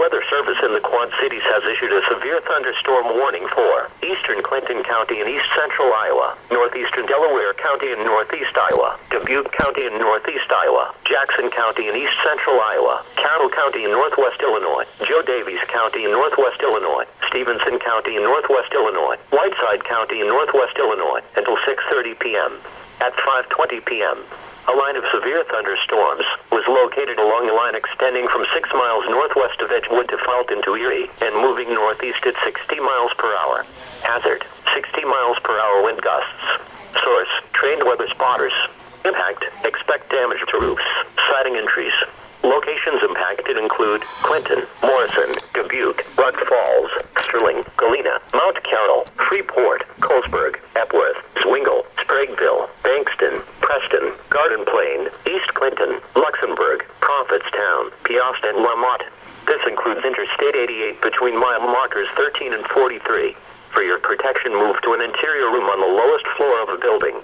Weather Service in the Quad Cities has issued a severe thunderstorm warning for eastern Clinton County and east central Iowa, northeastern Delaware County and northeast Iowa, Dubuque County and northeast Iowa, Jackson County and east central Iowa, Carroll County and northwest Illinois, Joe Davies County and northwest Illinois, Stevenson County and northwest Illinois, Whiteside County and northwest Illinois, until 6:30 p.m. At 5:20 p.m., a line of severe thunderstorms was located along a line extending from 6 miles northwest of Edgewood to Fulton to Erie and moving northeast at 60 miles per hour. Hazard, 60 miles per hour wind gusts. Source, trained weather spotters. Impact, expect damage to roofs, siding and trees. Locations impacted include Clinton, Morrison, Dubuque, Rock Falls, Sterling, Galena, Mount Carroll, Freeport, Colesburg, Epworth, Zwingle, Spragueville, Bankston, Preston, Garden Plain, East Clinton, Luxembourg, Prophetstown, Piast, and Lamont. This includes Interstate 88 between mile markers 13 and 43. For your protection, move to an interior room on the lowest floor of a building.